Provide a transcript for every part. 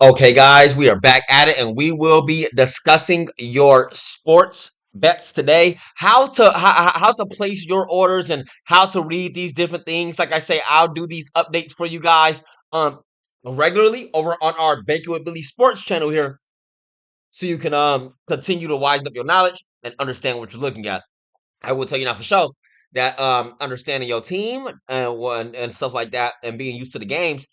Okay, guys, we are back at it, and we will be discussing your sports bets today. How to place your orders and how to read these different things. Like I say, I'll do these updates for you guys regularly over on our Banking with Billy Sports channel here, so you can continue to widen up your knowledge and understand what you're looking at. I will tell you now for sure that understanding your team and stuff like that and being used to the games,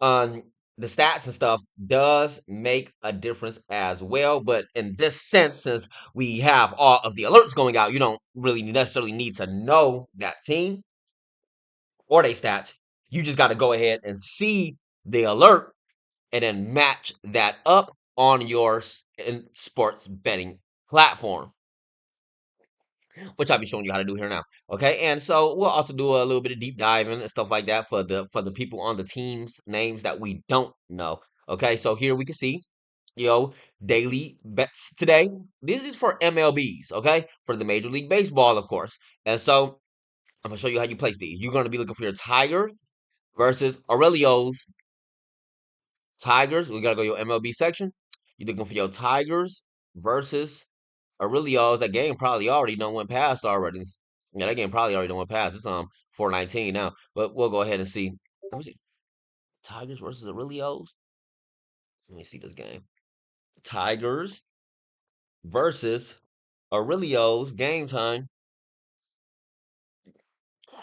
um, the stats and stuff does make a difference as well. But in this sense, since we have all of the alerts going out, you don't really necessarily need to know that team or their stats. You just got to go ahead and see the alert and then match that up on your sports betting platform, which I'll be showing you how to do here now. Okay, and so we'll also do a little bit of deep diving and stuff like that for the people on the teams names that we don't know. Okay, so here we can see, daily bets today. This is for MLBs, okay, for the Major League Baseball, of course. And so I'm gonna show you how you place these. You're gonna be looking for your Tiger versus Aurelio's. Tigers, we gotta go your MLB section. You're looking for your Tigers versus Aurelio's. That game probably already done went past already. Yeah, that game probably already done went past. It's 419 now. But we'll go ahead and see. Let me see. Tigers versus Aurelio's. Let me see this game. Tigers versus Aurelio's game time.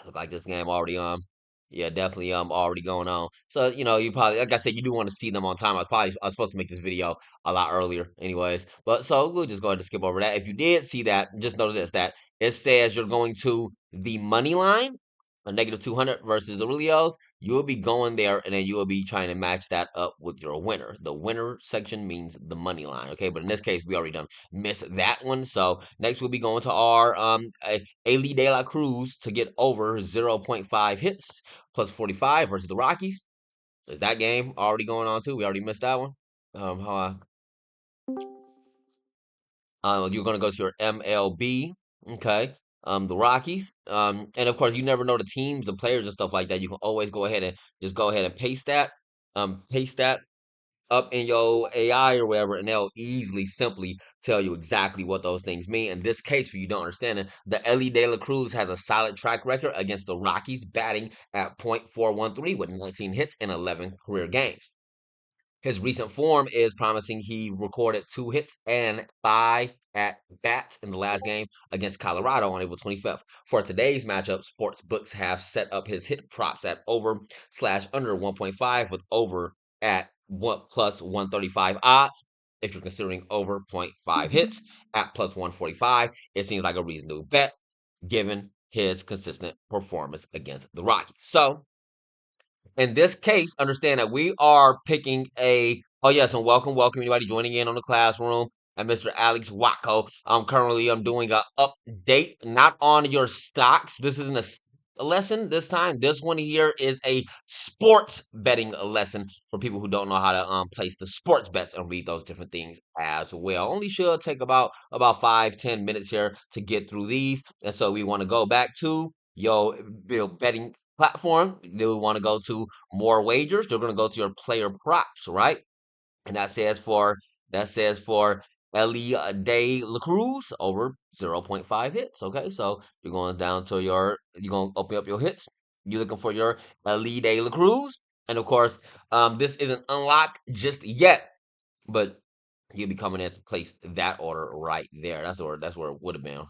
Look like this game already yeah, definitely already going on. So, you probably, like I said, you do want to see them on time. I was supposed to make this video a lot earlier anyways. But so we'll just go ahead and skip over that. If you did see that, just notice this, that it says you're going to the money line, a negative 200 versus Aurelio's. You'll be going there and then you will be trying to match that up with your winner. The winner section means the money line, okay? But in this case, we already done missed that one. So next we'll be going to our Ali De La Cruz to get over 0.5 hits plus 45 versus the Rockies. Is that game already going on too? We already missed that one. How you're gonna go to your MLB, okay? The Rockies, and of course you never know the teams, the players, and stuff like that. You can always go ahead and just go ahead and paste that up in your AI or whatever, and they'll easily, simply tell you exactly what those things mean. In this case, for you don't understand it, the Ellie De La Cruz has a solid track record against the Rockies, batting at .413 with 19 hits in 11 career games. His recent form is promising. He recorded 2 hits and 5 at bats in the last game against Colorado on April 25th. For today's matchup, sports books have set up his hit props at over/under 1.5 with over at 1 plus 135 odds. If you're considering over .5 hits at plus 145, it seems like a reasonable bet given his consistent performance against the Rockies. So in this case, understand that we are picking a. Oh yes, and welcome anybody joining in on the classroom. And Mr. Alex Wacko. I'm doing a update, not on your stocks. This isn't a lesson this time. This one here is a sports betting lesson for people who don't know how to place the sports bets and read those different things as well. Only should take about 5-10 minutes here to get through these. And so we want to go back to your betting platform. They want to go to more wagers. They're going to go to your player props, right? And that says for Ellie De La Cruz over 0.5 hits. Okay, so you're going down to you're going to open up your hits. You're looking for your Ellie De La Cruz. And of course, this isn't unlocked just yet, but you'll be coming in to place that order right there. That's where it would have been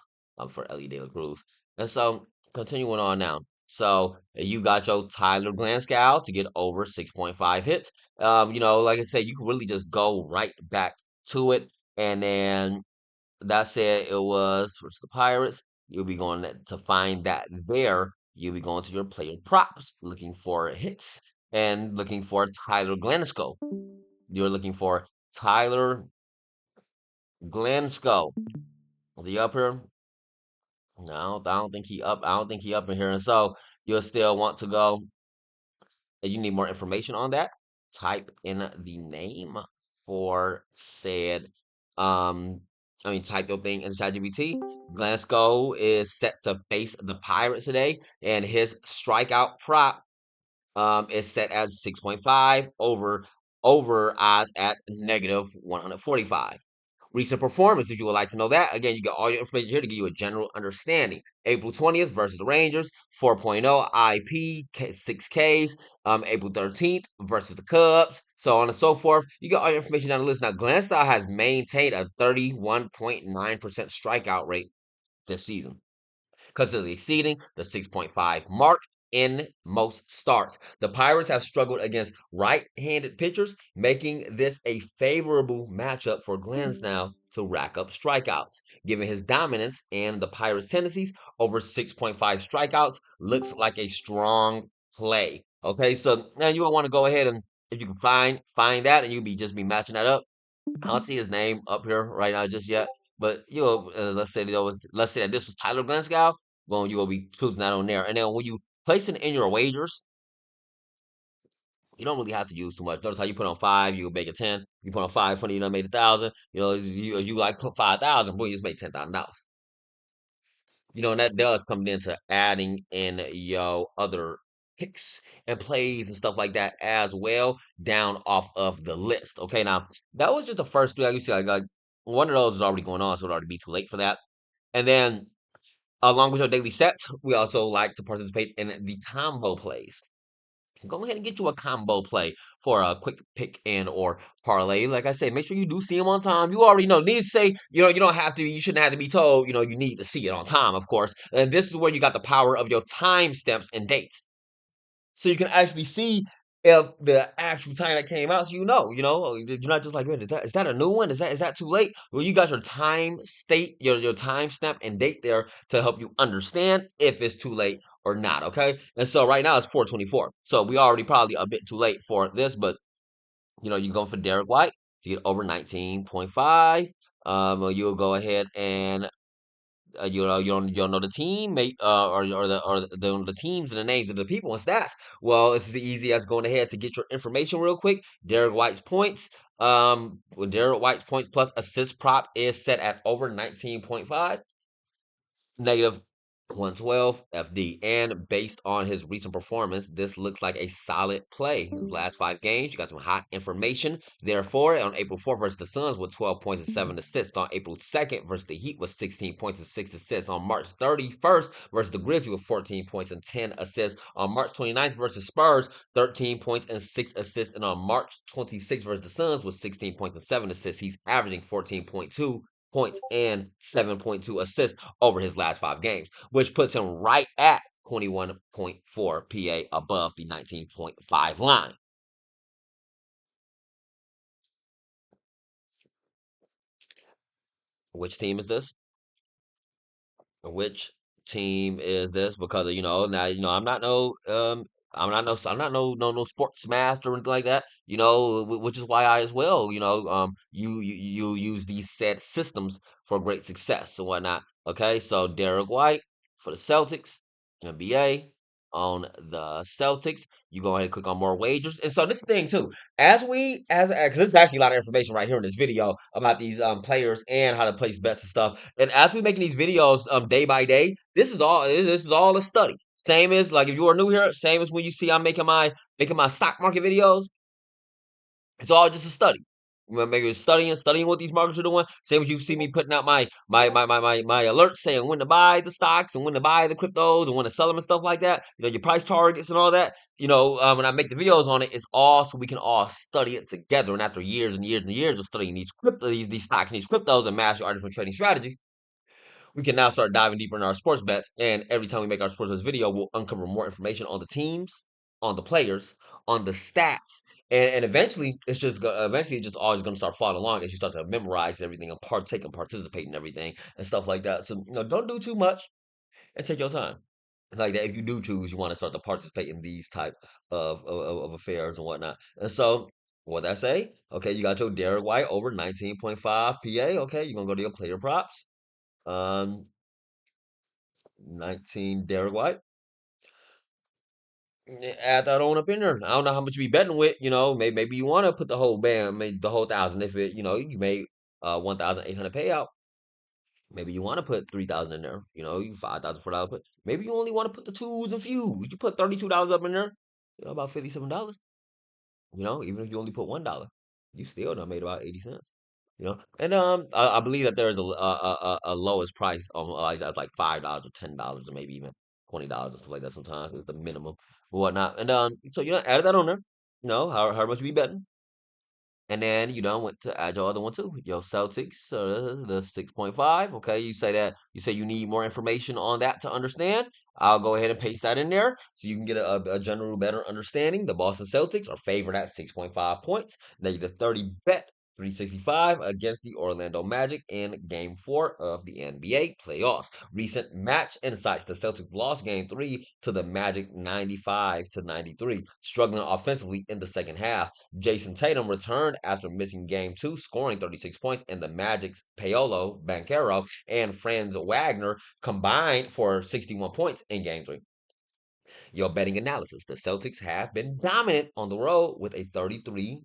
for Ellie De La Cruz. And so continuing on now. So you got your Tyler Glasgow to get over 6.5 hits. Like I said, you can really just go right back to it. And then that said, it was versus the Pirates. You'll be going to find that there. You'll be going to your player props, looking for hits and looking for Tyler Glasgow. You're looking for Tyler Glasgow. Is he up here? No, I don't think he up. I don't think he up in here. And so you'll still want to go. And you need more information on that. Type in the name for said. Um, type your thing in ChatGPT. Glasgow is set to face the Pirates today, and his strikeout prop is set as 6.5 over over odds at negative 145. Recent performance, if you would like to know that. Again, you get all your information here to give you a general understanding. April 20th versus the Rangers, 4.0 IP, 6Ks. April 13th versus the Cubs, so on and so forth. You get all your information down the list. Now, Glenn Style has maintained a 31.9% strikeout rate this season, consistently exceeding the 6.5 mark in most starts. The Pirates have struggled against right-handed pitchers, making this a favorable matchup for Glasnow to rack up strikeouts. Given his dominance and the Pirates' tendencies, over 6.5 strikeouts looks like a strong play. Okay, so now you will want to go ahead and if you can find that and you be just be matching that up. I don't see his name up here right now just yet, but let's say that this was Tyler Glenskow. Well, you will be choosing that on there, and then when you place it in your wagers, you don't really have to use too much. Notice how you put on five, you make it 10. You put on 500, you done made 1,000. You like put 5,000, boy, you just made $10,000. And that does come into adding in your other picks and plays and stuff like that as well down off of the list. Okay, now that was just the first three. Like you see, like one of those is already going on, so it'll already be too late for that. And then along with your daily sets, we also like to participate in the combo plays. Go ahead and get you a combo play for a quick pick and or parlay. Like I said, make sure you do see them on time. You already know. Need to say, you don't have to. You shouldn't have to be told. You need to see it on time, of course. And this is where you got the power of your time stamps and dates, so you can actually see if the actual time that came out. So you're not just like, "Man, is that a new one? Is that too late?" Well, you got your time state, your time stamp and date there to help you understand if it's too late or not. Okay, and so right now it's 4:24, so we already probably a bit too late for this, but you're going for Derek White to get over 19.5. You'll go ahead and you don't know the team, mate, or the teams and the names of the people and stats. Well, it's as easy as going ahead to get your information real quick. Derek White's points. When Derek White's points plus assist prop is set at over 19.5. Negative 112 FD. And based on his recent performance, this looks like a solid play. His last 5 games, you got some hot information. Therefore, on April 4th versus the Suns with 12 points and 7 assists. On April 2nd versus the Heat with 16 points and 6 assists. On March 31st versus the Grizzlies with 14 points and 10 assists. On March 29th versus Spurs, 13 points and 6 assists. And on March 26th versus the Suns with 16 points and 7 assists. He's averaging 14.2 points and 7.2 assists over his last 5 games, which puts him right at 21.4 PA above the 19.5 line. Which team is this? Which team is this? Because now I'm not no sports master or anything like that. Which is why I as well. You use these set systems for great success and whatnot. Okay, so Derek White for the Celtics, NBA on the Celtics. You go ahead and click on more wagers. And so this thing too, cause there's actually a lot of information right here in this video about these players and how to place bets and stuff. And as we making these videos day by day, this is all a study. Same as like if you are new here, same as when you see I'm making my stock market videos. It's all just a study. Maybe studying what these markets are doing. Same as you see me putting out my alerts saying when to buy the stocks and when to buy the cryptos and when to sell them and stuff like that. Your price targets and all that. When I make the videos on it, it's all so we can all study it together. And after years and years and years of studying these stocks and these cryptos and master our different trading strategies, we can now start diving deeper in our sports bets. And every time we make our sports bets video, we'll uncover more information on the teams, on the players, on the stats. And eventually, it's just always going to start following along as you start to memorize everything and partake and participate in everything and stuff like that. So, don't do too much and take your time. Like that, if you do choose, you want to start to participate in these type of affairs and whatnot. And so, what that say? Okay, you got your Derek White over 19.5 PA. Okay, you're gonna go to your player props. Um, 19 Derek White. Add that on up in there. I don't know how much you be betting with. Maybe you want to put the whole band, maybe the whole thousand. If you made 1,800 payout, maybe you want to put 3,000 in there. You 5,000 $4. But maybe you only want to put the twos and fews. You put $32 up in there. About $57. Even if you only put $1, you still done made about 80 cents. And I believe that there is a lowest price on at like $5 or $10 or maybe even $20 or stuff like that. Sometimes it's the minimum or whatnot. And so add that on there. How much you be betting? And then you done went to add your other one too. Your Celtics, the 6.5. Okay, you say you need more information on that to understand. I'll go ahead and paste that in there so you can get a general better understanding. The Boston Celtics are favored at 6.5 points, -30 bet. 365 against the Orlando Magic in Game 4 of the NBA playoffs. Recent match insights: the Celtics lost Game 3 to the Magic 95-93, struggling offensively in the second half. Jason Tatum returned after missing game two, scoring 36 points, and the Magic's Paolo Banchero and Franz Wagner combined for 61 points in game three. Your betting analysis: the Celtics have been dominant on the road with a 33-8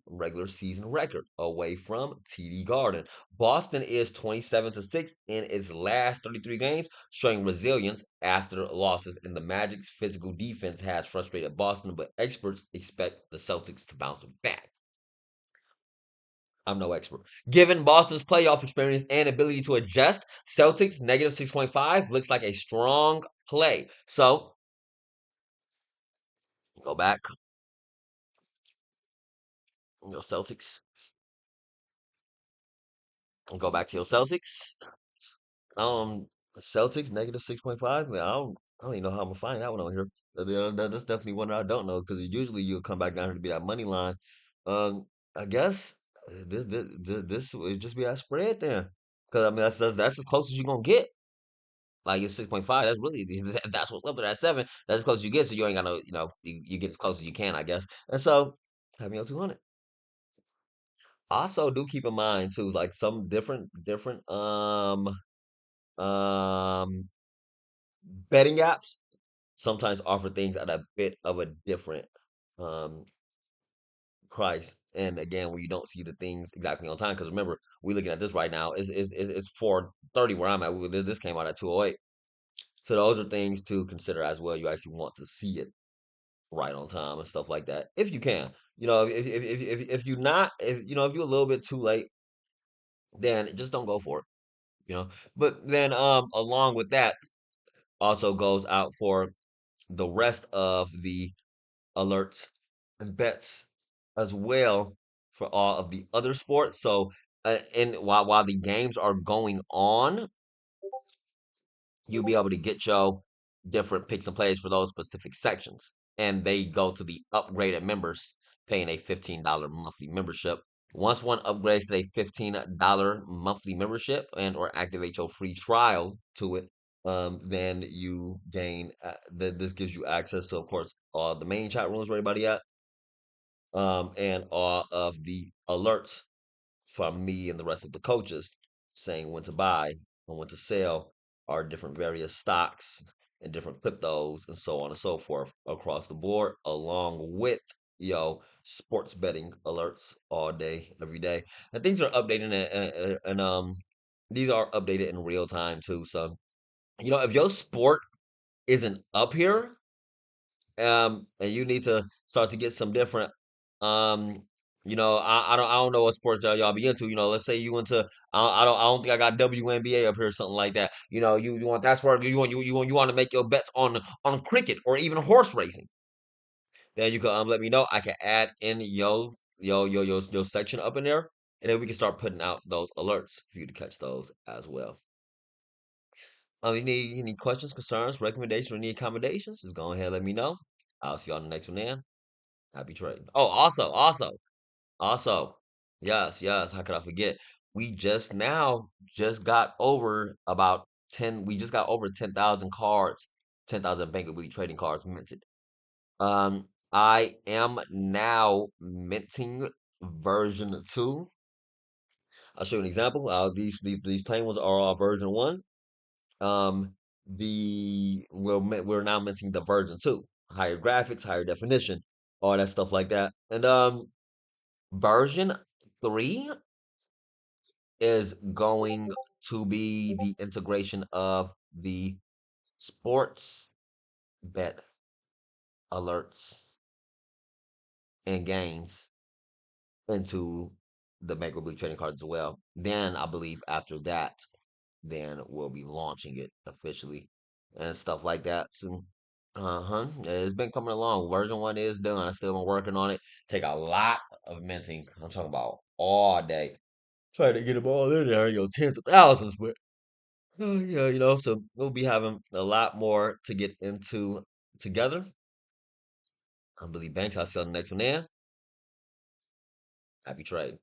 regular season record away from TD Garden. Boston is 27-6 in its last 33 games, showing resilience after losses, and the Magic's physical defense has frustrated Boston, but experts expect the Celtics to bounce back. I'm no expert. Given Boston's playoff experience and ability to adjust, Celtics -6.5 looks like a strong play. So go back, Celtics. Go back to your Celtics. Um, Celtics -6.5. Man, I don't even know how I'm gonna find that one on here. That's definitely one that I don't know because usually you'll come back down here to be that money line. Um, I guess this would just be that spread then. Because I mean that's as close as you're gonna get. Like it's 6.5. That's really that's what's up to that 7. That's as close as you get. So you ain't got no, you get as close as you can, I guess. And so have me on 200. Also, do keep in mind too, like some different um betting apps sometimes offer things at a bit of a different um price. And again, when you don't see the things exactly on time, because remember, we're looking at this right now. It's 4:30 where I'm at. This came out at 2:08. So those are things to consider as well. You actually want to see it right on time and stuff like that, if you can. If you're not, if you're a little bit too late, then just don't go for it. But then along with that also goes out for the rest of the alerts and bets as well for all of the other sports. So and while the games are going on, you'll be able to get your different picks and plays for those specific sections. And they go to the upgraded members paying a $15 monthly membership. Once one upgrades to a $15 monthly membership and or activate your free trial to it, then you gain, this gives you access to, of course, all the main chat rooms where everybody at, and all of the alerts from me and the rest of the coaches saying when to buy and when to sell our different various stocks and different cryptos and so on and so forth across the board, along with sports betting alerts all day, every day. And things are updating and these are updated in real time too. So, if your sport isn't up here, and you need to start to get some different, um, I don't know what sports y'all be into. Let's say you into, I don't think I got WNBA up here or something like that. You want that sport, you want to make your bets on cricket or even horse racing. Then you can let me know. I can add in your section up in there, and then we can start putting out those alerts for you to catch those as well. You need any questions, concerns, recommendations, or any accommodations? Just go ahead and let me know. I'll see you on the next one then. Happy trading. Oh, also, yes, yes. How could I forget? We just got over about 10. We just got over 10,000 cards, 10,000 bankability trading cards minted. I am now minting version 2. I'll show you an example. These plain ones are all version 1. Um, we're now minting the version 2, higher graphics, higher definition, all that stuff like that. And version 3 is going to be the integration of the sports bet alerts and gains into the Make or Believe trading cards as well. Then I believe after that, then we'll be launching it officially and stuff like that. So, it's been coming along. Version one is done. I still been working on it. Take a lot of minting. I'm talking about all day. Trying to get them all in there, tens of thousands, but yeah, so we'll be having a lot more to get into together. I believe banks. I'll sell the next one in. Happy trade.